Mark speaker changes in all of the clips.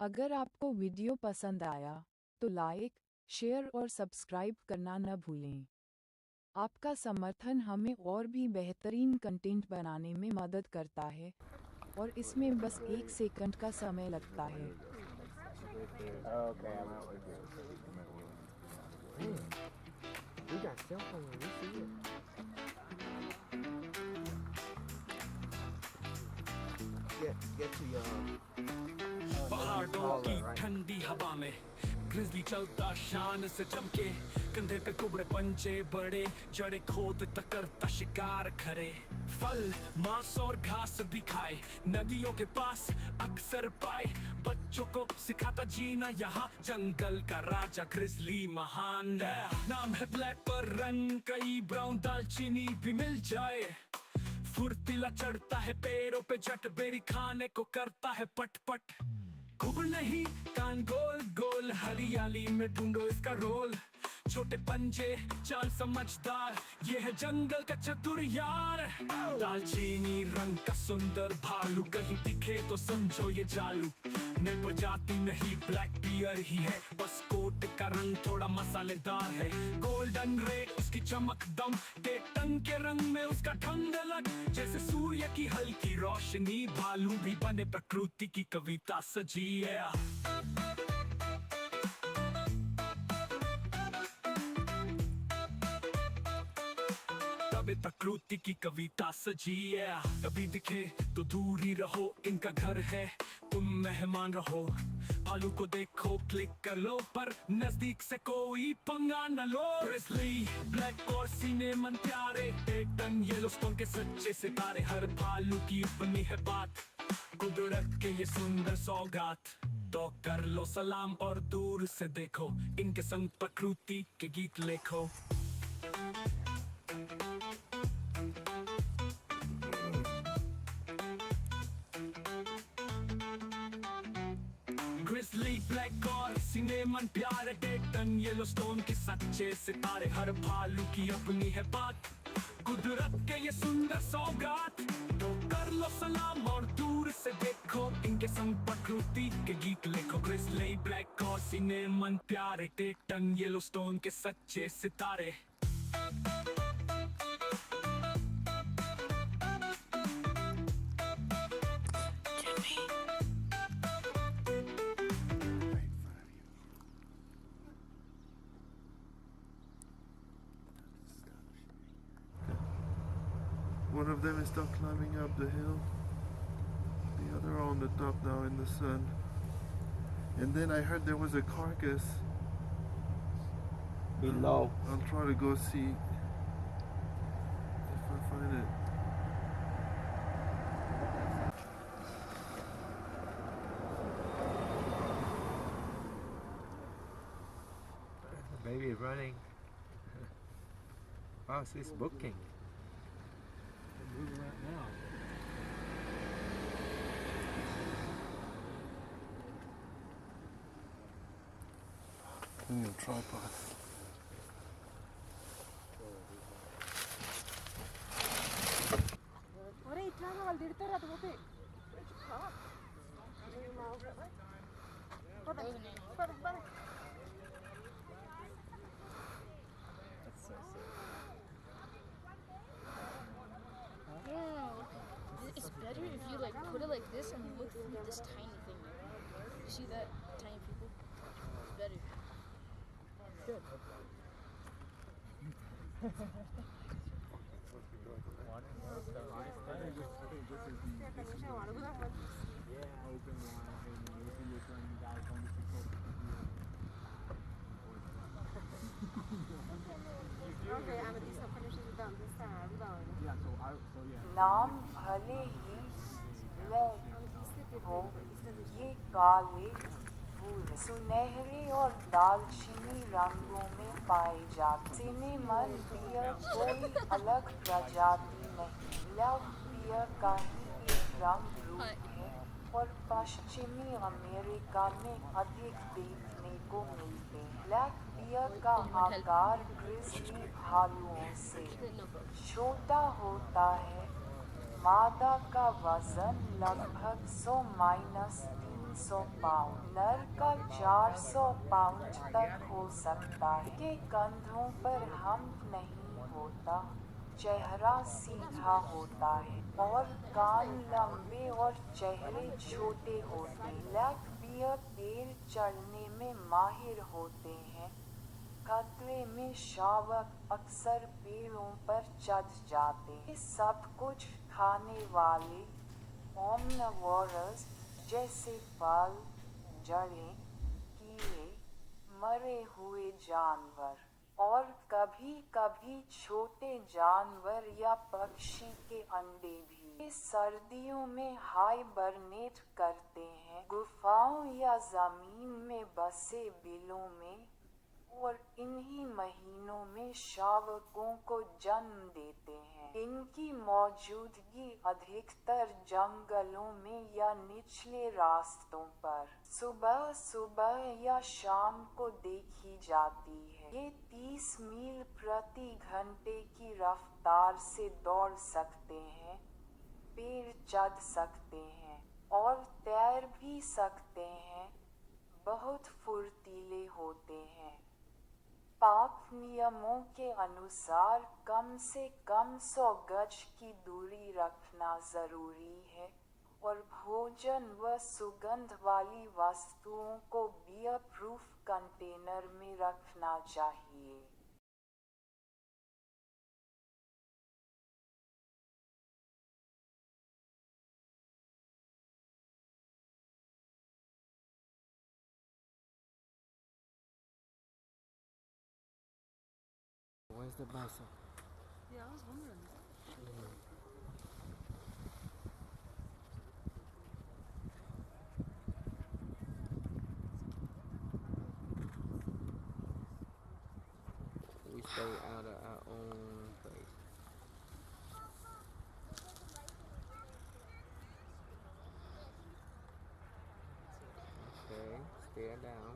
Speaker 1: अगर आपको वीडियो पसंद आया तो लाइक, शेयर और सब्सक्राइब करना न भूलें। आपका समर्थन हमें और भी बेहतरीन कंटेंट बनाने में मदद करता है और इसमें बस 1 सेकंड का समय लगता है।
Speaker 2: We got cell phone. We see it. Get to your
Speaker 3: पहाड़ों की ठंडी हवा में ग्रिजली चलता शान से चमके, कंधे पे कुबड़े पंजे बड़े, जड़े खोद करता शिकार करे। फल, मांस और घास भी खाए, नदियों के पास अक्सर पाए। बच्चों को सिखाता जीना यहाँ, जंगल का राजा ग्रिजली महान है। नाम है ब्लैक पर रंग कई ब्राउन, दालचीनी भी मिल जाए। फुर्तीला चढ़ता है पेड़ों पे, जट बेरी खाने को करता है पट पट। घुघ नहीं कान गोल गोल, हरियाली में ढूंढो इसका रोल। छोटे पंजे चाल समझदार, ये है जंगल का चतुर यार। दालचीनी रंग का सुंदर भालू, कहीं दिखे तो समझो ये जालू। नई प्रजाति नहीं ब्लैक बियर ही है, बस कोट का रंग थोड़ा मसालेदार है। गोल्डन रेड उसकी चमक दम, टेटन के रंग में उसका ढंग अलग। जैसे सूर्य की हल्की रोशनी, भालू भी बने प्रकृति की कविता सजी है। प्रकृति की कविता सजी है। कभी दिखे तो दूर ही रहो, इनका घर है तुम मेहमान रहो। भालू को देखो क्लिक कर लो, पर नजदीक से कोई पंगा न लो। ग्रिजली ब्लैक और सीने मन प्यारे, टेटन येलोस्टोन के सच्चे सितारे। हर भालू की अपनी है बात, कुदरत के ये सुंदर सौगात। तो कर लो सलाम और दूर से देखो, इनके संग प्रकृति के गीत लिखो। ग्रिजली ब्लैक और सीने मन प्यारे, टेटन येलोस्टोन के सच्चे सितारे। हर भालू की अपनी है बात, कुदरत के ये सुंदर सौगात। तो कर लो सलाम और दूर से देखो, इनके संग प्रकृति के गीत लिखो। ग्रिजली ब्लैक और सीने मन प्यारे, टेटन येलोस्टोन के सच्चे सितारे।
Speaker 4: One of them is still climbing up the hill. The other are on the top now in the sun. And then I heard there was a carcass.
Speaker 2: below.
Speaker 4: I'll try to go see if I find it.
Speaker 2: The baby is running. Wow, she's booking. Moving right now.
Speaker 4: I need a tripod.
Speaker 5: Yeah, it's better if you like put it like this and look through this tiny thing. You see that tiny pupil? It's better.
Speaker 2: Good.
Speaker 1: नाम भले ही black हो, ये काले फूल सुनहरे और दालचीनी रंगों में पाए जाते। सिनेमन बियर कोई अलग प्रजाति नहीं, ब्लैक बियर का ही एक रंग रूप है और पश्चिमी अमेरिका में अधिक देखने को मिलते। ब्लैक बियर का आकार ग्रिजली भालुओं से छोटा होता है। मादा का वजन लगभग 100-300 500 पाउंड, नर का 400 पाउंड तक हो सकता है। के कंधों पर हम्प नहीं होता, चेहरा सीधा होता है और कान लंबे और चेहरे छोटे होते हैं। ब्लैक बियर पेड़ चढ़ने में माहिर होते हैं। खतरे में शावक अक्सर पेड़ों पर चढ़ जाते हैं। सब कुछ खाने वाले ओमनिवोरस जैसे फल, जड़ें, कीड़े, मरे हुए जानवर और कभी-कभी छोटे जानवर या पक्षी के अंडे भी। ये सर्दियों में हाइबरनेट करते हैं, गुफाओं या जमीन में बसे बिलों में, और इन्हीं महीनों में शावकों को जन्म देते हैं। इनकी मौजूदगी अधिकतर जंगलों में या निचले रास्तों पर सुबह सुबह या शाम को देखी जाती है। ये 30 मील प्रति घंटे की रफ्तार से दौड़ सकते हैं, पेड़ चढ़ सकते हैं और तैर भी सकते हैं। बहुत फुर्तीले होते हैं। पाक नियमों के अनुसार कम से कम 100 गज की दूरी रखना जरूरी है और भोजन व सुगंध वाली वस्तुओं को बियर प्रूफ कंटेनर में रखना चाहिए।
Speaker 2: Where's the bison?
Speaker 6: Yeah, I was wondering.
Speaker 2: We stay out of our own place. Okay, stare down.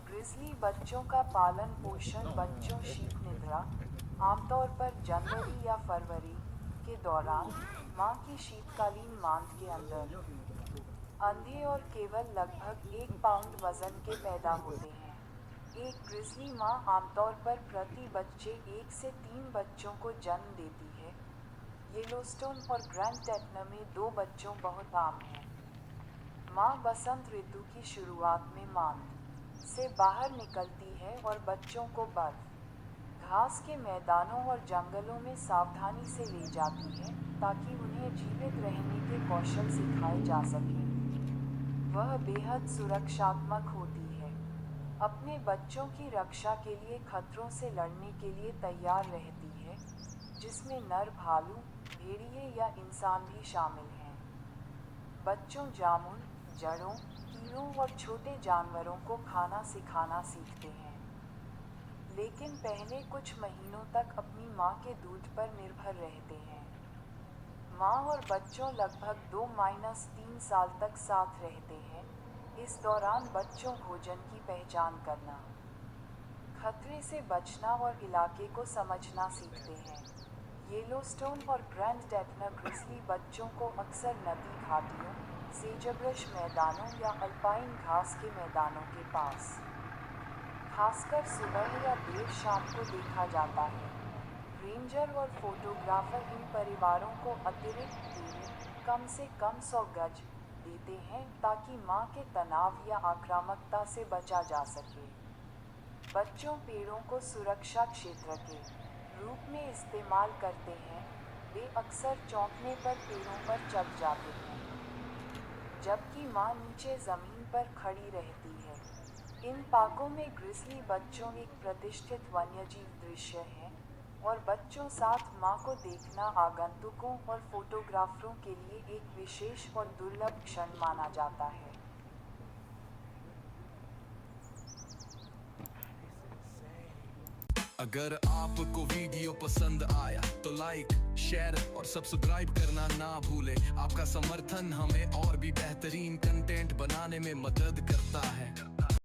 Speaker 1: Grizzly बच्चों का पालन पोषण बच्चों शीत निद्रा आमतौर पर जनवरी या फरवरी के दौरान मां की शीतकालीन मांद के अंदर अंधे और केवल लगभग 1 पाउंड वजन के पैदा होते हैं। एक ग्रिजली मां आमतौर पर प्रति बच्चे 1 से 3 बच्चों को जन्म देती है। येलोस्टोन और ग्रैंड टेटना में 2 बच्चों बहुत आम हैं। मां बसंत ऋतु की शुरुआत में मांद से बाहर निकलती है और बच्चों को बर्फ, घास के मैदानों और जंगलों में सावधानी से ले जाती है ताकि उन्हें जीवित रहने के कौशल सिखाए जा सकें। वह बेहद सुरक्षात्मक होती है, अपने बच्चों की रक्षा के लिए खतरों से लड़ने के लिए तैयार रहती है, जिसमें नर भालू, भेड़िए या इंसान भी शामिल हैं। बच्चों जामुन, जड़ों, कीड़ों और छोटे जानवरों को खाना सिखाना सीखते हैं, लेकिन पहले कुछ महीनों तक अपनी मां के दूध पर निर्भर रहते हैं। मां और बच्चों लगभग 2-3 साल तक साथ रहते हैं। इस दौरान बच्चों भोजन की पहचान करना, खतरे से बचना और इलाके को समझना सीखते हैं। येलोस्टोन और ग्रैंड टेटना ग्रिजली बच्चों को अक्सर नदी घाटियों, सेजब्रश मैदानों या अल्पाइन घास के मैदानों के पास, खासकर सुबह या देर शाम को देखा जाता है। रेंजर और फोटोग्राफर इन परिवारों को अतिरिक्त दूरी, कम से कम 100 गज, देते हैं ताकि मां के तनाव या आक्रामकता से बचा जा सके। बच्चों पेड़ों को सुरक्षा क्षेत्र के रूप में इस्तेमाल करते हैं। वे अक्सर चौंकने पर पेड़ों पर चढ़ जाते हैं, जबकि मां नीचे जमीन पर खड़ी रहती है। इन पार्कों में ग्रिजली बच्चों एक प्रतिष्ठित वन्यजीव दृश्य हैं, और बच्चों साथ माँ को देखना आगंतुकों और फोटोग्राफरों के लिए एक विशेष और दुर्लभ क्षण माना जाता है।
Speaker 3: अगर आपको वीडियो पसंद आया तो लाइक, शेयर और सब्सक्राइब करना ना भूले। आपका समर्थन हमें और भी बेहतरीन कंटेंट बनाने में मदद करता है।